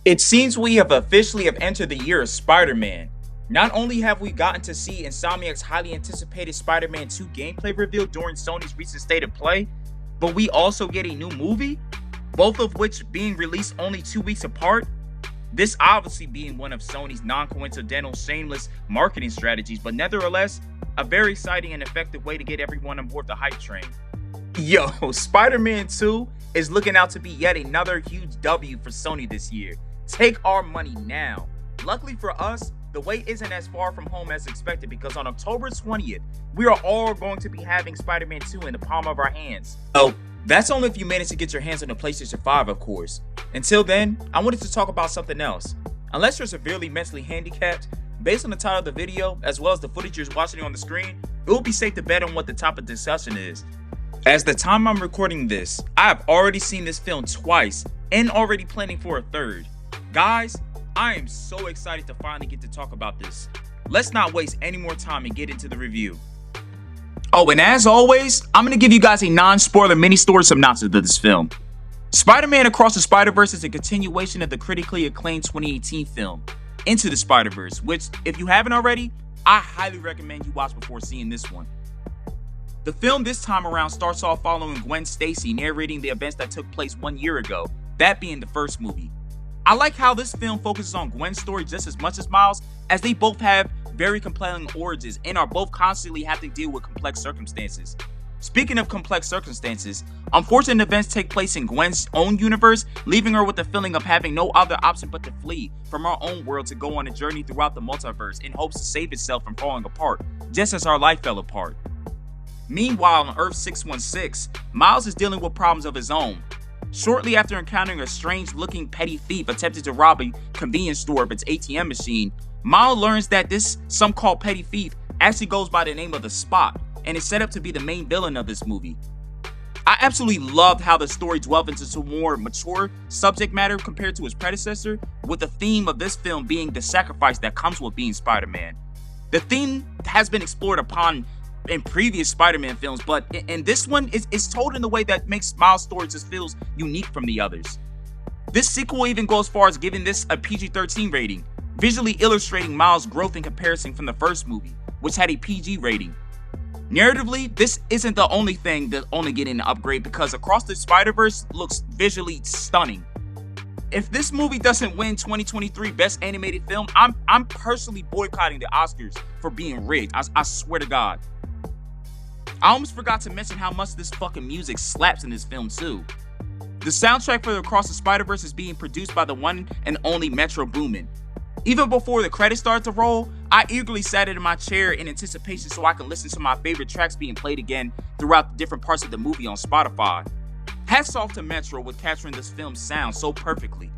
It seems we have officially entered the year of Spider-Man. Not only have we gotten to see Insomniac's highly anticipated Spider-Man 2 gameplay reveal during Sony's recent State of Play, but we also get a new movie, both of which being released only 2 weeks apart. This obviously being one of Sony's non-coincidental shameless marketing strategies, but nevertheless, a very exciting and effective way to get everyone on board the hype train. Yo, Spider-Man 2 is looking out to be yet another huge W for Sony this year. Take our money now. Luckily for us, the wait isn't as far from home as expected because on October 20th, we are all going to be having Spider-Man 2 in the palm of our hands. Oh, that's only if you manage to get your hands on the PlayStation 5, of course. Until then, I wanted to talk about something else. Unless you're severely mentally handicapped, based on the title of the video, as well as the footage you're watching on the screen, it will be safe to bet on what the topic of discussion is. As the time I'm recording this, I have already seen this film twice and already planning for a third. Guys, I am so excited to finally get to talk about this. Let's not waste any more time and get into the review. Oh, and as always, I'm going to give you guys a non-spoiler mini-story synopsis of this film. Spider-Man Across the Spider-Verse is a continuation of the critically acclaimed 2018 film, Into the Spider-Verse, which, if you haven't already, I highly recommend you watch before seeing this one. The film this time around starts off following Gwen Stacy narrating the events that took place 1 year ago, that being the first movie. I like how this film focuses on Gwen's story just as much as Miles, as they both have very compelling origins and are both constantly have to deal with complex circumstances. Speaking of complex circumstances, unfortunate events take place in Gwen's own universe, leaving her with the feeling of having no other option but to flee from our own world to go on a journey throughout the multiverse in hopes to save itself from falling apart, just as our life fell apart. Meanwhile, on Earth 616, Miles is dealing with problems of his own. Shortly after encountering a strange-looking petty thief attempting to rob a convenience store of its ATM machine, Miles learns that this some-called petty thief actually goes by the name of the Spot and is set up to be the main villain of this movie. I absolutely loved how the story delved into some more mature subject matter compared to its predecessor, with the theme of this film being the sacrifice that comes with being Spider-Man. The theme has been explored upon in previous Spider-Man films, but in this one, it's told in a way that makes Miles' story just feels unique from the others. This sequel even goes as far as giving this a PG-13 rating, visually illustrating Miles' growth in comparison from the first movie, which had a PG rating. Narratively, this isn't the only thing that's only getting an upgrade because Across the Spider-Verse looks visually stunning. If this movie doesn't win 2023 Best Animated Film, I'm personally boycotting the Oscars for being rigged. I swear to God. I almost forgot to mention how much this fucking music slaps in this film too. The soundtrack for Across the Spider-Verse is being produced by the one and only Metro Boomin. Even before the credits started to roll, I eagerly sat in my chair in anticipation so I could listen to my favorite tracks being played again throughout the different parts of the movie on Spotify. Hats off to Metro with capturing this film's sound so perfectly.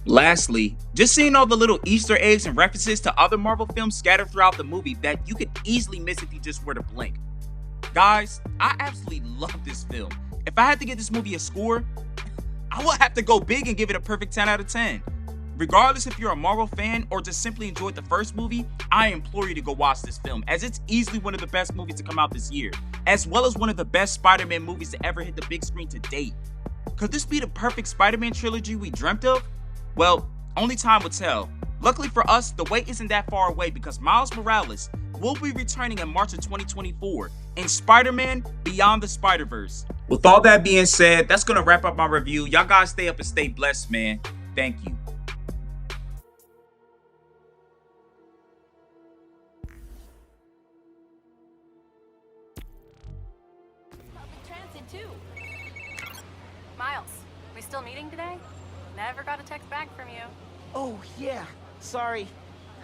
Lastly, just seeing all the little Easter eggs and references to other Marvel films scattered throughout the movie that you could easily miss if you just were to blink. Guys, I absolutely love this film. If I had to give this movie a score, I would have to go big and give it a perfect 10 out of 10. Regardless if you're a Marvel fan or just simply enjoyed the first movie, I implore you to go watch this film, as it's easily one of the best movies to come out this year, as well as one of the best Spider-Man movies to ever hit the big screen to date. Could this be the perfect Spider-Man trilogy we dreamt of? Well, only time will tell. Luckily for us, the wait isn't that far away because Miles Morales will be returning in March of 2024 in Spider-Man Beyond the Spider-Verse. With all that being said, that's going to wrap up my review. Y'all guys stay up and stay blessed, man. Thank you. Public transit too. Miles, we still meeting today? Never got a text back from you. Oh, yeah. Sorry.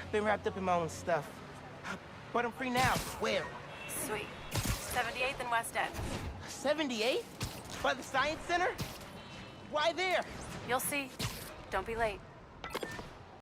I've been wrapped up in my own stuff. But I'm free now. Where? Sweet. 78th and West End. 78? By the Science Center? Why there? You'll see. Don't be late.